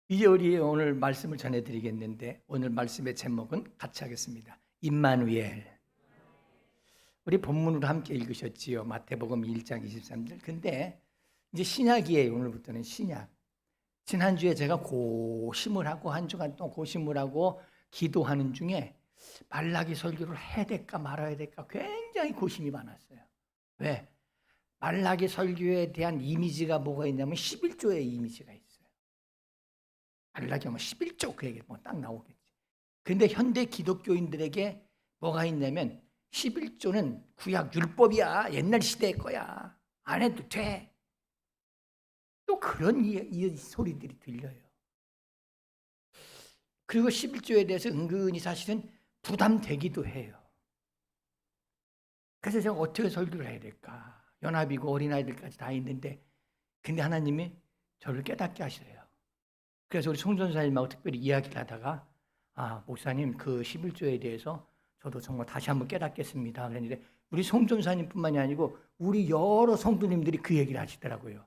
이제 우리 오늘 말씀을 전해드리겠는데 오늘 말씀의 제목은 같이 하겠습니다. 임마누엘. 우리 본문으로 함께 읽으셨지요. 마태복음 1장 23절. 근데 이제 신약이에요. 오늘부터는 신약. 지난주에 제가 고심을 하고 한 주간 동안 고심을 하고 기도하는 중에 말라기 설교를 해야 될까 말아야 될까 굉장히 고심이 많았어요. 왜? 말라기 설교에 대한 이미지가 뭐가 있냐면 11조의 이미지가 있어요. 말라기 하면 11조 그 얘기 뭐 딱 나오겠지. 근데 현대 기독교인들에게 뭐가 있냐면 11조는 구약 율법이야. 옛날 시대의 거야. 안 해도 돼. 또 그런 이 소리들이 들려요. 그리고 11조에 대해서 은근히 사실은 부담되기도 해요. 그래서 제가 어떻게 설교를 해야 될까? 연합이고 어린아이들까지 다 있는데 근데 하나님이 저를 깨닫게 하시래요. 그래서 우리 송전사님하고 특별히 이야기를 하다가 목사님 그 11조에 대해서 저도 정말 다시 한번 깨닫겠습니다. 그랬는데 우리 송전사님뿐만이 아니고 우리 여러 성도님들이 그 얘기를 하시더라고요.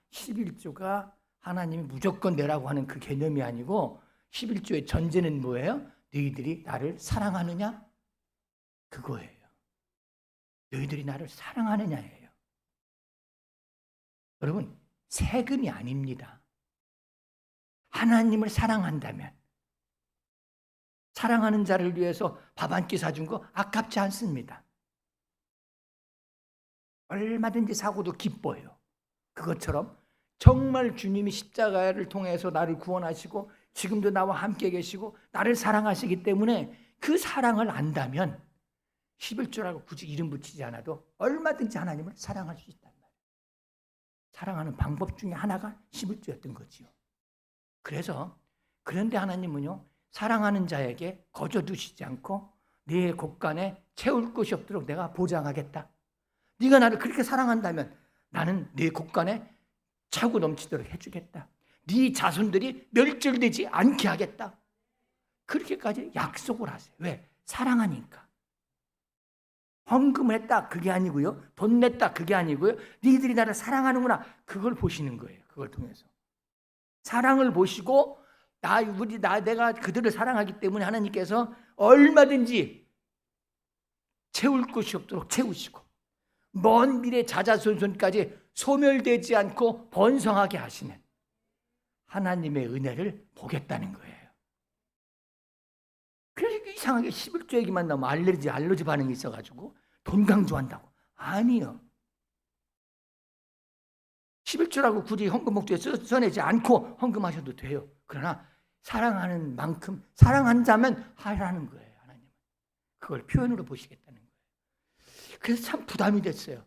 11조가 하나님이 무조건 내라고 하는 그 개념이 아니고 11조의 전제는 뭐예요? 너희들이 나를 사랑하느냐? 그거예요. 너희들이 나를 사랑하느냐예요. 여러분, 세금이 아닙니다. 하나님을 사랑한다면 사랑하는 자를 위해서 밥 한 끼 사준 거 아깝지 않습니다. 얼마든지 사고도 기뻐요. 그것처럼 정말 주님이 십자가를 통해서 나를 구원하시고 지금도 나와 함께 계시고 나를 사랑하시기 때문에 그 사랑을 안다면 11조라고 굳이 이름 붙이지 않아도 얼마든지 하나님을 사랑할 수 있단 말이에요. 사랑하는 방법 중에 하나가 11조였던 거지요. 그런데 하나님은요, 사랑하는 자에게 거저 두시지 않고 네 곳간에 채울 것이 없도록 내가 보장하겠다. 네가 나를 그렇게 사랑한다면 나는 네 곳간에 차고 넘치도록 해주겠다. 네 자손들이 멸절되지 않게 하겠다. 그렇게까지 약속을 하세요. 왜? 사랑하니까. 헌금을 했다 그게 아니고요. 돈 냈다 그게 아니고요. 너희들이 나를 사랑하는구나. 그걸 보시는 거예요. 그걸 통해서. 사랑을 보시고 내가 그들을 사랑하기 때문에 하나님께서 얼마든지 채울 것이 없도록 채우시고 먼 미래 자자손손까지 소멸되지 않고 번성하게 하시는 하나님의 은혜를 보겠다는 거예요. 그래서 이상하게 11조 얘기만 나오면 알러지 반응이 있어가지고 돈 강조한다고. 아니요. 11조라고 굳이 헌금 목적에 써내지 않고 헌금하셔도 돼요. 그러나 사랑하는 만큼 사랑한다면 하라는 거예요. 하나님은. 그걸 표현으로 보시겠다는 거예요. 그래서 참 부담이 됐어요.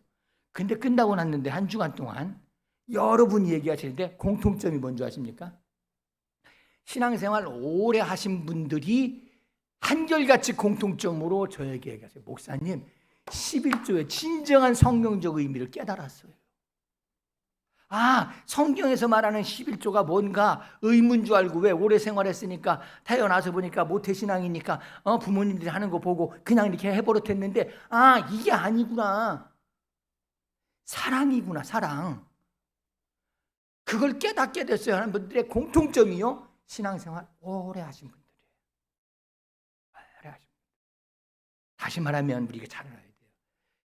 근데 끝나고 났는데 한 주간 동안 여러분이 얘기하시는데 공통점이 뭔지 아십니까? 신앙생활 오래 하신 분들이 한결같이 공통점으로 저에게 얘기하세요. 목사님, 11조의 진정한 성경적 의미를 깨달았어요. 성경에서 말하는 11조가 뭔가 의문 줄 알고 왜 오래 생활했으니까 태어나서 보니까 모태신앙이니까 부모님들이 하는 거 보고 그냥 이렇게 해버릇했는데 이게 아니구나. 사랑이구나. 사랑. 그걸 깨닫게 됐어요. 하는 분들의 공통점이요. 신앙생활 오래 하신 분들이에요. 오래 하신 분들. 다시 말하면 우리가 잘 알아야 돼요.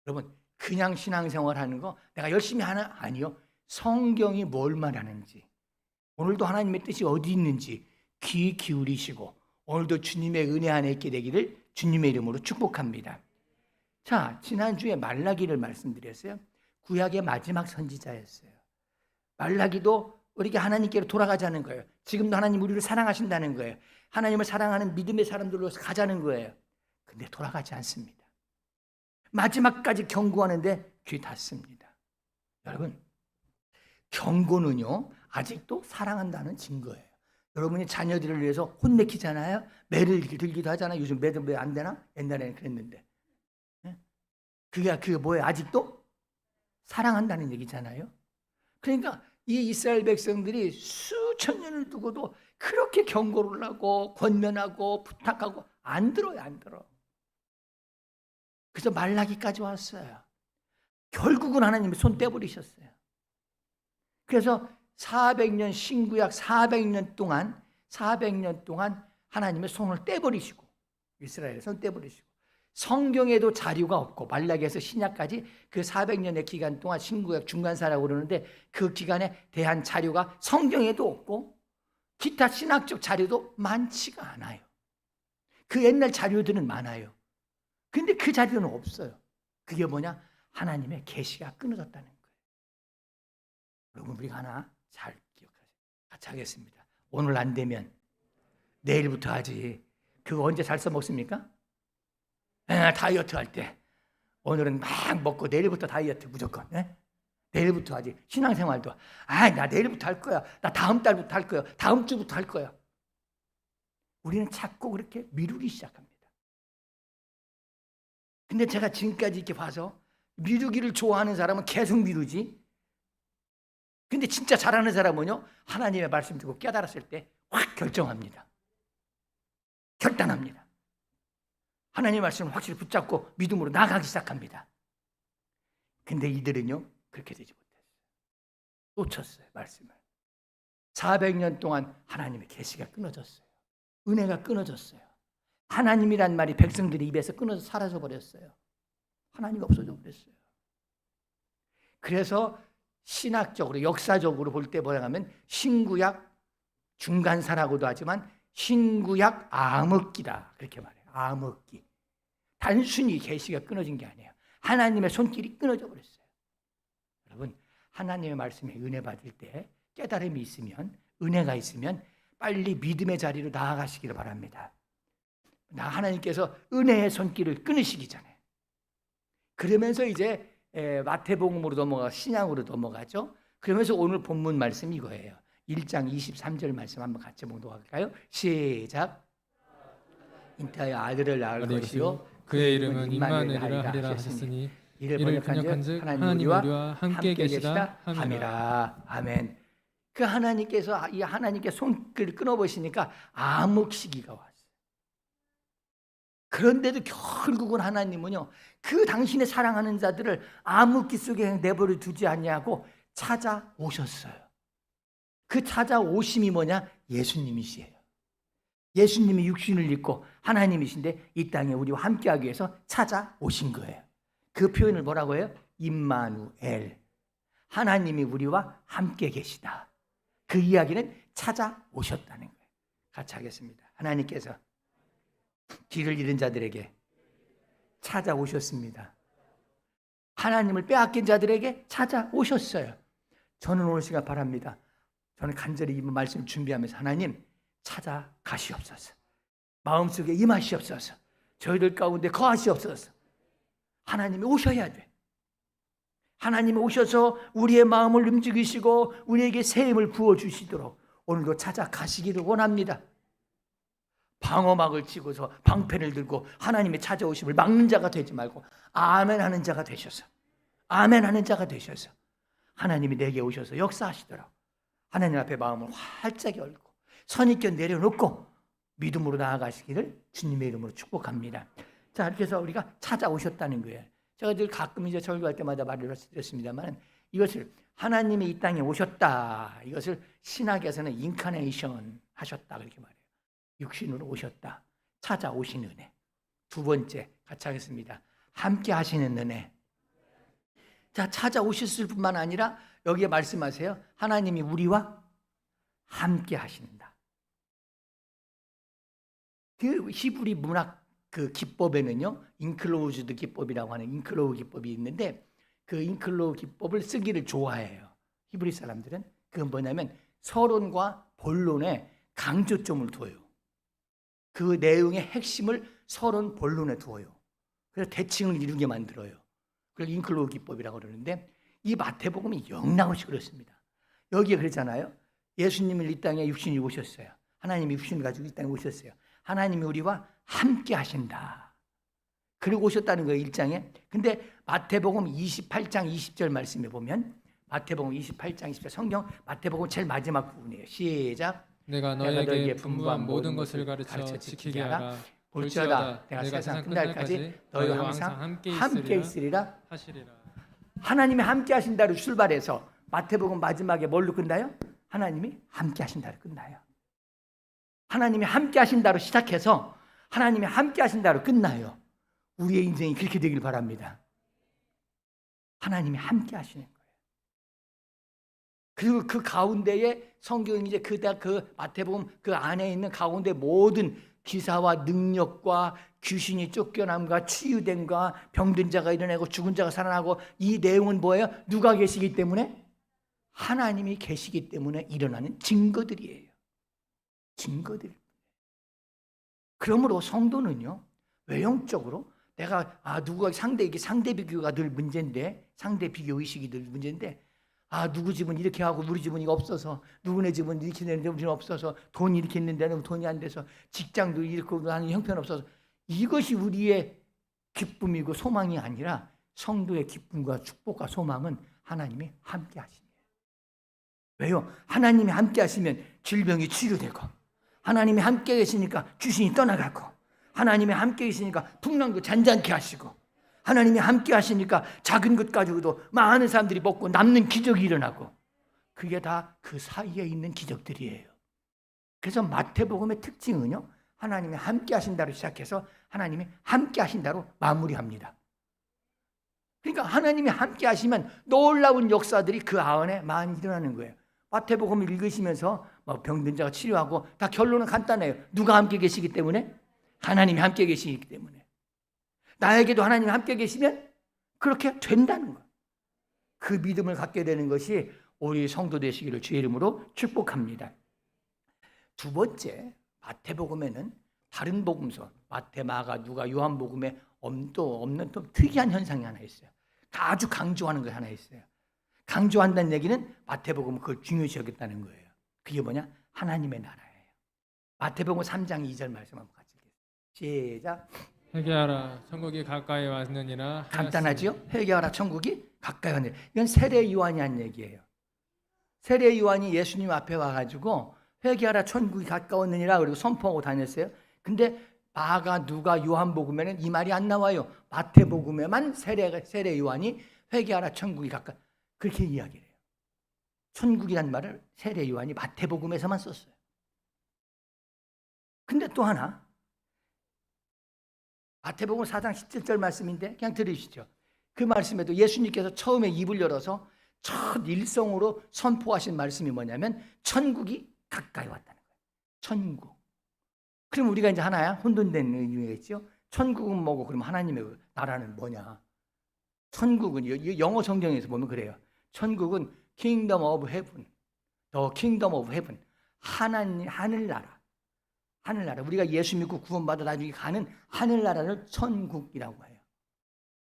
여러분, 그냥 신앙생활 하는 거 내가 열심히 하나? 아니요. 성경이 뭘 말하는지 오늘도 하나님의 뜻이 어디 있는지 귀 기울이시고 오늘도 주님의 은혜 안에 있게 되기를 주님의 이름으로 축복합니다. 자, 지난주에 말라기를 말씀드렸어요. 구약의 마지막 선지자였어요. 말라기도 우리가 하나님께로 돌아가자는 거예요. 지금도 하나님 우리를 사랑하신다는 거예요. 하나님을 사랑하는 믿음의 사람들로 가자는 거예요. 근데 돌아가지 않습니다. 마지막까지 경고하는데 귀 닫습니다. 여러분, 경고는요 아직도 사랑한다는 증거예요. 여러분이 자녀들을 위해서 혼내키잖아요. 매를 이렇게 들기도 하잖아요. 요즘 매도 매 안 되나? 옛날에는 그랬는데. 그게 뭐예요? 아직도 사랑한다는 얘기잖아요. 그러니까 이 이스라엘 백성들이 수천 년을 두고도 그렇게 경고를 하고 권면하고 부탁하고 안 들어요. 안 들어. 그래서 말라기까지 왔어요. 결국은 하나님이 손 떼버리셨어요. 그래서 400년 신구약 400년 동안 하나님의 손을 떼버리시고 이스라엘의 손을 떼버리시고 성경에도 자료가 없고 말라기에서 신약까지 그 400년의 기간 동안 신구약 중간사라고 그러는데 그 기간에 대한 자료가 성경에도 없고 기타 신학적 자료도 많지가 않아요. 그 옛날 자료들은 많아요. 근데 그 자료는 없어요. 그게 뭐냐? 하나님의 계시가 끊어졌다는 거예요. 여러분 우리가 하나 잘 기억하세요. 같이 하겠습니다. 오늘 안 되면 내일부터 하지. 그거 언제 잘 써먹습니까? 다이어트 할 때 오늘은 막 먹고 내일부터 다이어트 무조건. 내일부터 하지. 신앙생활도 나 내일부터 할 거야. 나 다음 달부터 할 거야. 다음 주부터 할 거야. 우리는 자꾸 그렇게 미루기 시작합니다. 근데 제가 지금까지 이렇게 봐서 미루기를 좋아하는 사람은 계속 미루지. 근데 진짜 잘하는 사람은요, 하나님의 말씀 듣고 깨달았을 때 확 결정합니다. 결단합니다. 하나님의 말씀을 확실히 붙잡고 믿음으로 나아가기 시작합니다. 근데 이들은요, 그렇게 되지 못했어요. 놓쳤어요, 말씀을. 400년 동안 하나님의 계시가 끊어졌어요. 은혜가 끊어졌어요. 하나님이란 말이 백성들의 입에서 끊어져 사라져 버렸어요. 하나님이 없어져 버렸어요. 그래서 신학적으로 역사적으로 볼 때 뭐라 하면 신구약 중간사라고도 하지만 신구약 암흑기다 그렇게 말해요. 암흑기. 단순히 계시가 끊어진 게 아니에요. 하나님의 손길이 끊어져 버렸어요. 여러분 하나님의 말씀에 은혜 받을 때 깨달음이 있으면 은혜가 있으면 빨리 믿음의 자리로 나아가시기를 바랍니다. 하나님께서 은혜의 손길을 끊으시기 전에. 그러면서 이제 마태복음으로 넘어가 신약으로 넘어가죠. 그러면서 오늘 본문 말씀이 이거예요. 1장 23절 말씀 한번 같이 봉독할까요? 시작. 잉태하여 아들을 낳을 것이요 그의 이름은 임마누엘이라 하리라 하셨으니 이를 번역한즉 하나님 우리와 함께 계시다 함이라. 아멘. 그 하나님께서 이 하나님께 손길을 끊어보시니까 암흑 시기가 왔어요. 그런데도 결국은 하나님은요, 그 당신의 사랑하는 자들을 암흑기 속에 내버려 두지 않냐고 찾아오셨어요. 그 찾아오심이 뭐냐? 예수님이시에요. 예수님이 육신을 입고 하나님이신데 이 땅에 우리와 함께하기 위해서 찾아오신 거예요. 그 표현을 뭐라고 해요? 임마누엘. 하나님이 우리와 함께 계시다. 그 이야기는 찾아오셨다는 거예요. 같이 하겠습니다. 하나님께서 길을 잃은 자들에게 찾아오셨습니다. 하나님을 빼앗긴 자들에게 찾아오셨어요. 저는 오늘 시간 바랍니다. 저는 간절히 이 말씀을 준비하면서 하나님 찾아가시옵소서. 마음속에 임하시옵소서. 저희들 가운데 거하시옵소서. 하나님이 오셔야 돼. 하나님이 오셔서 우리의 마음을 움직이시고 우리에게 새 힘을 부어주시도록 오늘도 찾아가시기를 원합니다. 방어막을 치고서 방패를 들고 하나님의 찾아오심을 막는 자가 되지 말고 아멘 하는 자가 되셔서 아멘 하는 자가 되셔서 하나님이 내게 오셔서 역사하시도록 하나님 앞에 마음을 활짝 열고 선입견 내려놓고 믿음으로 나아가시기를 주님의 이름으로 축복합니다. 자, 이렇게 해서 우리가 찾아오셨다는 거예요. 제가 늘 가끔 이제 설교할 때마다 말을 드렸습니다만 이것을 하나님이 이 땅에 오셨다. 이것을 신학에서는 인카네이션 하셨다 그렇게 말해요. 육신으로 오셨다. 찾아오신 은혜. 두 번째 같이 하겠습니다. 함께 하시는 은혜. 자, 찾아오셨을 뿐만 아니라 여기에 말씀하세요. 하나님이 우리와 함께 하신다. 그 히브리 문학 그 기법에는요, 인클로우즈드 기법이라고 하는 인클로우 기법이 있는데 그 인클로우 기법을 쓰기를 좋아해요. 히브리 사람들은 그건 뭐냐면 서론과 본론에 강조점을 둬요. 그 내용의 핵심을 서론, 본론에 두어요. 그래서 대칭을 이루게 만들어요. 그걸 인클로우 기법이라고 그러는데 이 마태복음이 영락없이 그렇습니다. 여기에 그러잖아요. 예수님을 이 땅에 육신이 오셨어요. 하나님이 육신을 가지고 이 땅에 오셨어요. 하나님이 우리와 함께 하신다. 그리고 오셨다는 거예요, 1장에. 근데 마태복음 28장 20절 말씀에 보면 마태복음 28장 20절 성경 마태복음 제일 마지막 부분이에요. 시작. 내가 너에게 분부한 모든 것을 가르쳐 지키게 하라. 볼지어다 내가 세상 끝날까지 너희와 항상 함께 있으리라 하시리라. 하나님이 함께 하신다로 출발해서 마태복음 마지막에 뭘로 끝나요? 하나님이 함께 하신다로 끝나요. 하나님이 함께 하신다로 시작해서 하나님이 함께 하신다로 끝나요. 우리의 인생이 그렇게 되길 바랍니다. 하나님이 함께 하시는 거예요. 그리고 그 가운데에 성경이 이제 그 마태복음 그 안에 있는 가운데 모든 기사와 능력과 귀신이 쫓겨남과 치유됨과 병든 자가 일어나고 죽은 자가 살아나고, 이 내용은 뭐예요? 누가 계시기 때문에? 하나님이 계시기 때문에 일어나는 증거들이에요. 증거들. 그러므로 성도는요, 외형적으로 내가 누가 상대 비교가 늘 문제인데, 상대 비교 의식이 늘 문제인데, 누구 집은 이렇게 하고 우리 집은 이거 없어서, 누구네 집은 이렇게 되는데 우리는 없어서, 돈이 이렇게 있는데 돈이 안 돼서, 직장도 이렇게 하는 형편 없어서, 이것이 우리의 기쁨이고 소망이 아니라 성도의 기쁨과 축복과 소망은 하나님이 함께 하시는 거예요. 왜요? 하나님이 함께 하시면 질병이 치료되고, 하나님이 함께 계시니까 귀신이 떠나가고, 하나님이 함께 계시니까 풍랑도 잔잔케 하시고, 하나님이 함께 하시니까 작은 것 가지고도 많은 사람들이 먹고 남는 기적이 일어나고, 그게 다 그 사이에 있는 기적들이에요. 그래서 마태복음의 특징은요, 하나님이 함께 하신다로 시작해서 하나님이 함께 하신다로 마무리합니다. 그러니까 하나님이 함께 하시면 놀라운 역사들이 그 안에 많이 일어나는 거예요. 마태복음을 읽으시면서 병든 자가 치료하고, 다 결론은 간단해요. 누가 함께 계시기 때문에? 하나님이 함께 계시기 때문에. 나에게도 하나님이 함께 계시면 그렇게 된다는 거예요. 그 믿음을 갖게 되는 것이 우리 성도 되시기를 주의 이름으로 축복합니다. 두 번째, 마태복음에는 다른 복음서, 마태, 마가, 누가, 요한복음에 또 없는 또 특이한 현상이 하나 있어요. 아주 강조하는 거 하나 있어요. 강조한다는 얘기는 마태복음은 그걸 중요시 여겼다는 거예요. 그게 뭐냐? 하나님의 나라예요. 마태복음 3장 2절 말씀 한번 같이 읽겠습니다. 시작. 회개하라, 천국이 가까이 왔느니라. 간단하지요? 회개하라, 천국이 가까이 왔느니라. 이건 세례 요한이 한 얘기예요. 세례 요한이 예수님 앞에 와가지고 회개하라, 천국이 가까웠느니라 그리고 선포하고 다녔어요. 근데 마가, 누가, 요한복음에는 이 말이 안 나와요. 마태복음에만 세례 요한이 회개하라, 천국이 가까이, 그렇게 이야기를 해요. 천국이란 말을 세례 요한이 마태복음에서만 썼어요. 근데 또 하나, 마태복음 4장 17절 말씀인데 그냥 들으시죠. 그 말씀에도 예수님께서 처음에 입을 열어서 첫 일성으로 선포하신 말씀이 뭐냐면 천국이 가까이 왔다는 거예요. 천국. 그럼 우리가 이제 하나야 혼돈된 의미겠죠. 천국은 뭐고, 그럼 하나님의 나라는 뭐냐? 천국은 영어 성경에서 보면 그래요. 천국은 Kingdom of Heaven, The Kingdom of Heaven, 하나님 하늘나라. 하늘나라. 우리가 예수 믿고 구원받아 나중에 가는 하늘나라를 천국이라고 해요.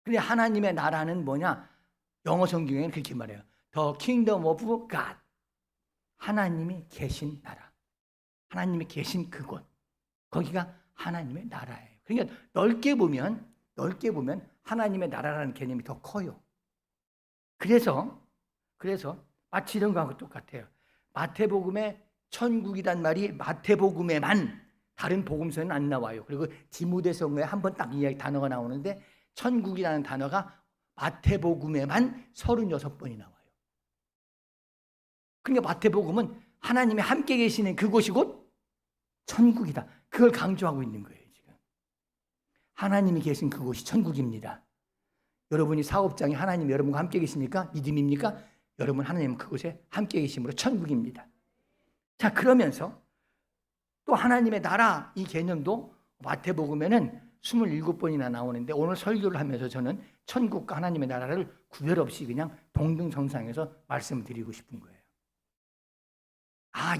근데 하나님의 나라는 뭐냐? 영어 성경에는 그렇게 말해요. The Kingdom of God. 하나님이 계신 나라. 하나님이 계신 그곳. 거기가 하나님의 나라예요. 그러니까 넓게 보면 하나님의 나라라는 개념이 더 커요. 그래서 마치 이런 거하고 똑같아요. 마태복음에 천국이란 말이 마태복음에만, 다른 복음서에는 안 나와요. 그리고 디모데서에 한 번 딱 이 단어가 나오는데 천국이라는 단어가 마태복음에만 36번이 나와요. 그러니까 마태복음은 하나님이 함께 계시는 그곳이 곧 천국이다. 그걸 강조하고 있는 거예요. 지금 하나님이 계신 그곳이 천국입니다. 여러분이 사업장에 하나님이 여러분과 함께 계십니까? 믿음입니까? 여러분 하나님은 그곳에 함께 계심으로 천국입니다. 자, 그러면서 또 하나님의 나라 이 개념도 마태복음에는 27번이나 나오는데, 오늘 설교를 하면서 저는 천국과 하나님의 나라를 구별 없이 그냥 동등정상에서 말씀을 드리고 싶은 거예요.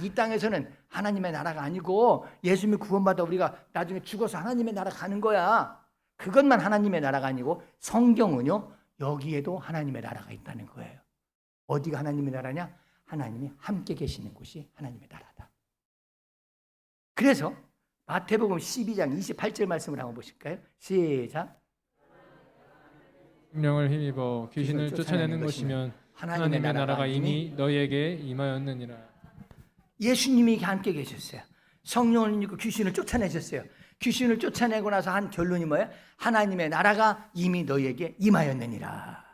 이 땅에서는 하나님의 나라가 아니고 예수님이 구원받아 우리가 나중에 죽어서 하나님의 나라 가는 거야. 그것만 하나님의 나라가 아니고 성경은요, 여기에도 하나님의 나라가 있다는 거예요. 어디가 하나님의 나라냐? 하나님이 함께 계시는 곳이 하나님의 나라다. 그래서 마태복음 12장 28절 말씀을 한번 보실까요? 시작. 명을 힘입어 귀신을 쫓아내는 것이면 하나님의 나라가 이미 너희에게 임하였느니라. 예수님이 함께 계셨어요. 성령을 입고 귀신을 쫓아내셨어요. 귀신을 쫓아내고 나서 한 결론이 뭐예요? 하나님의 나라가 이미 너희에게 임하였느니라.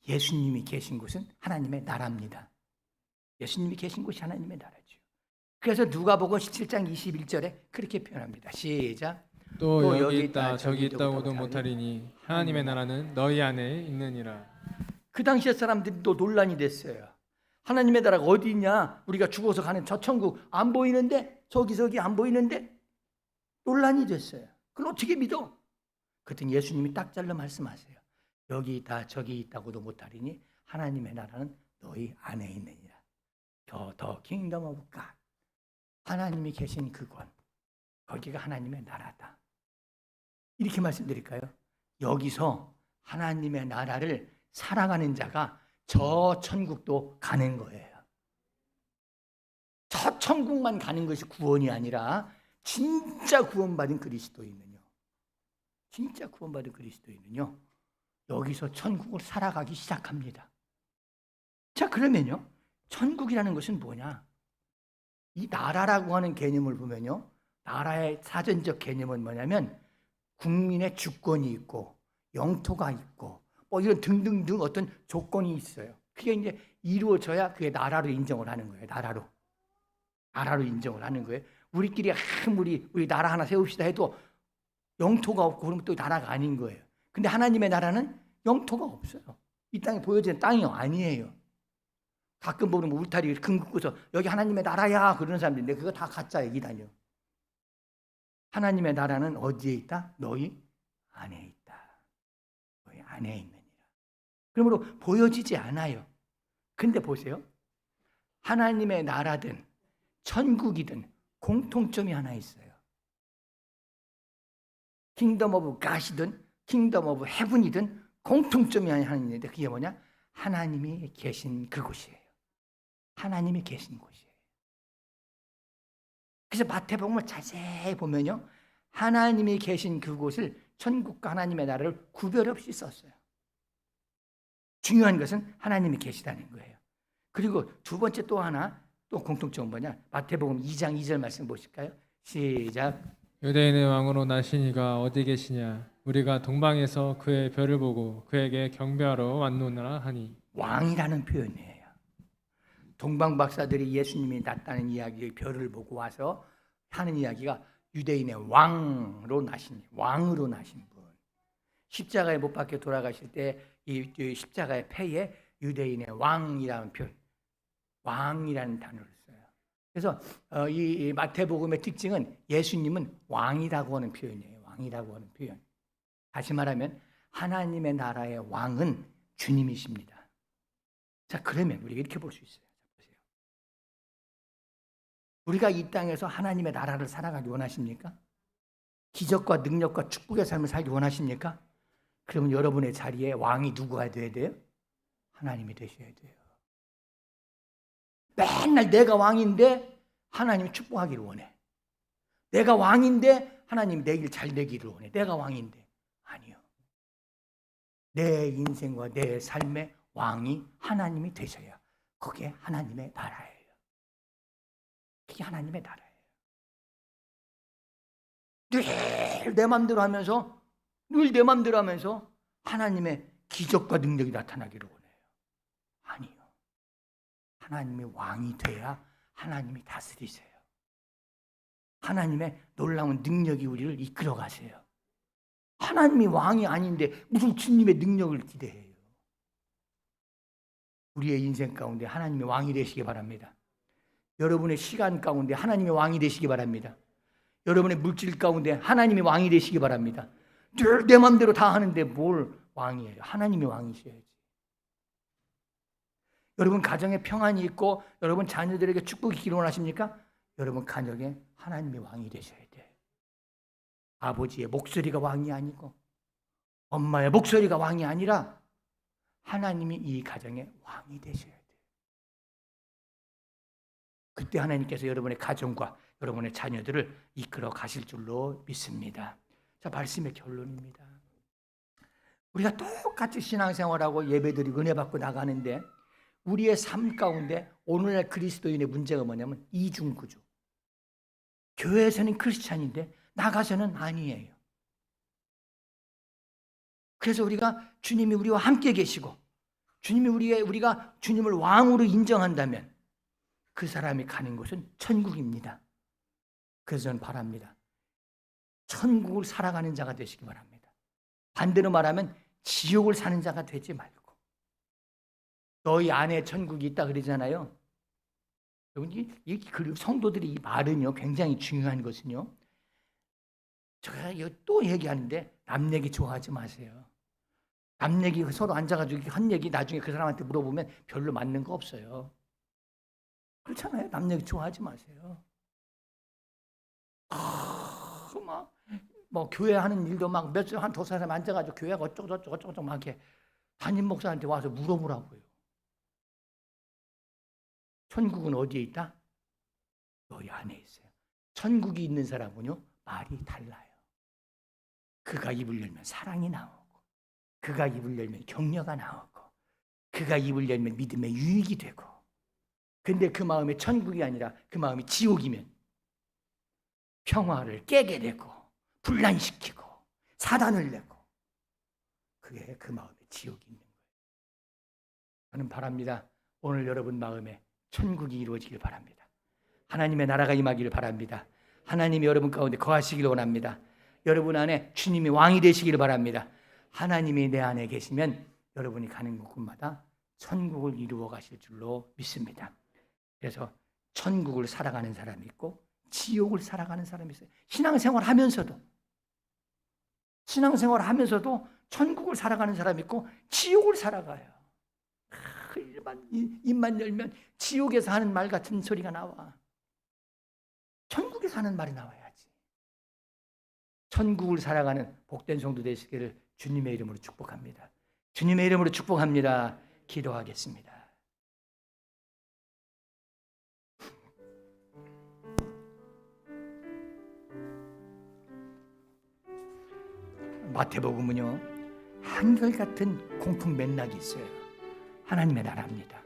예수님이 계신 곳은 하나님의 나라입니다. 예수님이 계신 곳이 하나님의 나라죠. 그래서 누가복음 17장 21절에 그렇게 표현합니다. 시작. 또 여기 있다 저기 있다고도 못하리니 하나님의 나라는 너희 안에 있느니라. 그 당시에 사람들이 또 논란이 됐어요. 하나님의 나라가 어디 있냐? 우리가 죽어서 가는 저 천국 안 보이는데? 저기 안 보이는데? 논란이 됐어요. 그걸 어떻게 믿어? 그랬더니 예수님이 딱 잘라 말씀하세요. 여기 있다 저기 있다고도 못하리니 하나님의 나라는 너희 안에 있느니라. 더 킹덤 오브 갓. 하나님이 계신 그곳, 거기가 하나님의 나라다. 이렇게 말씀드릴까요? 여기서 하나님의 나라를 살아가는 자가 저 천국도 가는 거예요. 저 천국만 가는 것이 구원이 아니라 진짜 구원받은 그리스도인은요. 진짜 구원받은 그리스도인은요. 여기서 천국을 살아가기 시작합니다. 자, 그러면요. 천국이라는 것은 뭐냐? 이 나라라고 하는 개념을 보면요. 나라의 사전적 개념은 뭐냐면 국민의 주권이 있고 영토가 있고 뭐 이런 등등등 어떤 조건이 있어요. 그게 이제 이루어져야 그게 나라로 인정을 하는 거예요. 나라로 인정을 하는 거예요. 우리끼리 우리 나라 하나 세웁시다 해도 영토가 없고 그러면 또 나라가 아닌 거예요. 근데 하나님의 나라는 영토가 없어요. 이 땅에 보여지는 땅이 아니에요. 가끔 보면 울타리 금 긋고서 여기 하나님의 나라야 그러는 사람들인데 그거 다 가짜 얘기다뇨. 하나님의 나라는 어디에 있다? 너희 안에 있다. 너희 안에 있느니라. 그러므로 보여지지 않아요. 근데 보세요. 하나님의 나라든 천국이든 공통점이 하나 있어요. 킹덤 오브 갓이든 킹덤 오브 헤븐이든 공통점이 하나 있는데 그게 뭐냐? 하나님이 계신 그곳이에요. 하나님이 계신 곳이에요. 그래서 마태복음을 자세히 보면요. 하나님이 계신 그곳을 천국과 하나님의 나라를 구별 없이 썼어요. 중요한 것은 하나님이 계시다는 거예요. 그리고 두 번째 또 하나 또 공통점은 뭐냐? 마태복음 2장 2절 말씀 보실까요? 시작. 유대인의 왕으로 나신 이가 어디 계시냐? 우리가 동방에서 그의 별을 보고 그에게 경배하러 왔노라 하니. 왕이라는 표현이에요. 동방 박사들이 예수님이 났다는 이야기, 별을 보고 와서 하는 이야기가 유대인의 왕으로 나신 분. 십자가에 못 박혀 돌아가실 때 이 십자가의 패에 유대인의 왕이라는 표현, 왕이라는 단어를 써요. 그래서 이 마태복음의 특징은 예수님은 왕이라고 하는 표현이에요. 왕이라고 하는 표현. 다시 말하면 하나님의 나라의 왕은 주님이십니다. 자, 그러면 우리가 이렇게 볼 수 있어요. 보세요. 우리가 이 땅에서 하나님의 나라를 살아가기 원하십니까? 기적과 능력과 축복의 삶을 살기 원하십니까? 그러면 여러분의 자리에 왕이 누구가 되어야 돼요? 하나님이 되셔야 돼요. 맨날 내가 왕인데 하나님이 축복하기를 원해. 내가 왕인데 하나님이 내 일 잘 되기를 원해. 내가 왕인데. 아니요. 내 인생과 내 삶의 왕이 하나님이 되셔야 그게 하나님의 나라예요. 그게 하나님의 나라예요. 늘 내 맘대로 하면서 하나님의 기적과 능력이 나타나기를 원해요. 아니요. 하나님이 왕이 돼야 하나님이 다스리세요. 하나님의 놀라운 능력이 우리를 이끌어 가세요. 하나님이 왕이 아닌데 무슨 주님의 능력을 기대해요. 우리의 인생 가운데 하나님의 왕이 되시기 바랍니다. 여러분의 시간 가운데 하나님의 왕이 되시기 바랍니다. 여러분의 물질 가운데 하나님이 왕이 되시기 바랍니다. 늘 내 마음대로 다 하는데 뭘 왕이에요? 하나님이 왕이셔야지. 여러분 가정에 평안이 있고 여러분 자녀들에게 축복이 있기를 원하십니까? 여러분 가정에 하나님이 왕이 되셔야 돼요. 아버지의 목소리가 왕이 아니고 엄마의 목소리가 왕이 아니라 하나님이 이 가정의 왕이 되셔야 돼요. 그때 하나님께서 여러분의 가정과 여러분의 자녀들을 이끌어 가실 줄로 믿습니다. 자, 말씀의 결론입니다. 우리가 똑같이 신앙생활하고 예배드리고 은혜 받고 나가는데 우리의 삶 가운데 오늘날 그리스도인의 문제가 뭐냐면 이중구조. 교회에서는 크리스찬인데 나가서는 아니에요. 그래서 우리가 주님이 우리와 함께 계시고 우리가 주님을 왕으로 인정한다면 그 사람이 가는 곳은 천국입니다. 그래서 저는 바랍니다. 천국을 살아가는 자가 되시기 바랍니다. 반대로 말하면 지옥을 사는 자가 되지 말고, 너희 안에 천국이 있다 그러잖아요. 여러분, 성도들이 이 말은요 굉장히 중요한 것은요, 제가 또 얘기하는데 남 얘기 좋아하지 마세요. 남 얘기 서로 앉아가지고 한 얘기 나중에 그 사람한테 물어보면 별로 맞는 거 없어요. 그렇잖아요. 남 얘기 좋아하지 마세요. 뭐 교회 하는 일도 막 한 두세 사람 앉아가지고 교회가 어쩌고 막 이렇게 담임 목사한테 와서 물어보라고요. 천국은 어디에 있다? 너희 안에 있어요. 천국이 있는 사람은요 말이 달라요. 그가 입을 열면 사랑이 나오고, 그가 입을 열면 격려가 나오고, 그가 입을 열면 믿음의 유익이 되고. 근데 그 마음이 천국이 아니라 그 마음이 지옥이면 평화를 깨게 되고 분란시키고 사단을 내고, 그게 그 마음에 지옥이 있는 거예요. 저는 바랍니다. 오늘 여러분 마음에 천국이 이루어지길 바랍니다. 하나님의 나라가 임하기를 바랍니다. 하나님이 여러분 가운데 거하시길 원합니다. 여러분 안에 주님이 왕이 되시기를 바랍니다. 하나님이 내 안에 계시면 여러분이 가는 곳마다 천국을 이루어 가실 줄로 믿습니다. 그래서 천국을 살아가는 사람이 있고 지옥을 살아가는 사람이 있어요. 신앙생활 하면서도 천국을 살아가는 사람이 있고 지옥을 살아가요. 입만 열면 지옥에서 하는 말 같은 소리가 나와. 천국에서 하는 말이 나와야지. 천국을 살아가는 복된 성도 되시기를 주님의 이름으로 축복합니다. 주님의 이름으로 축복합니다. 기도하겠습니다. 마태복음은요 한결같은 공통 맥락이 있어요. 하나님의 나라입니다.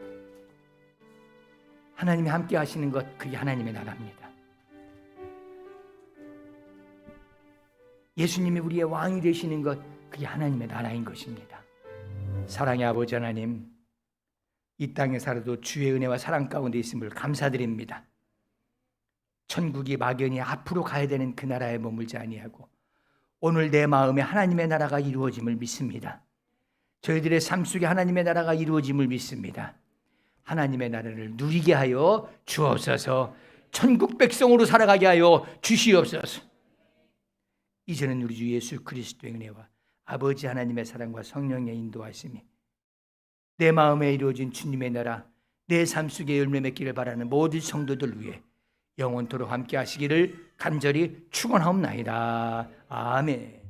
하나님이 함께 하시는 것, 그게 하나님의 나라입니다. 예수님이 우리의 왕이 되시는 것, 그게 하나님의 나라인 것입니다. 사랑의 아버지 하나님, 이 땅에 살아도 주의 은혜와 사랑 가운데 있음을 감사드립니다. 천국이 막연히 앞으로 가야 되는 그 나라에 머물지 아니하고 오늘 내 마음에 하나님의 나라가 이루어짐을 믿습니다. 저희들의 삶 속에 하나님의 나라가 이루어짐을 믿습니다. 하나님의 나라를 누리게 하여 주옵소서. 천국 백성으로 살아가게 하여 주시옵소서. 이제는 우리 주 예수 그리스도의 은혜와 아버지 하나님의 사랑과 성령의 인도하심이 내 마음에 이루어진 주님의 나라, 내 삶 속에 열매 맺기를 바라는 모든 성도들 위해 영원토록 함께 하시기를 간절히 축원하옵나이다. 아멘.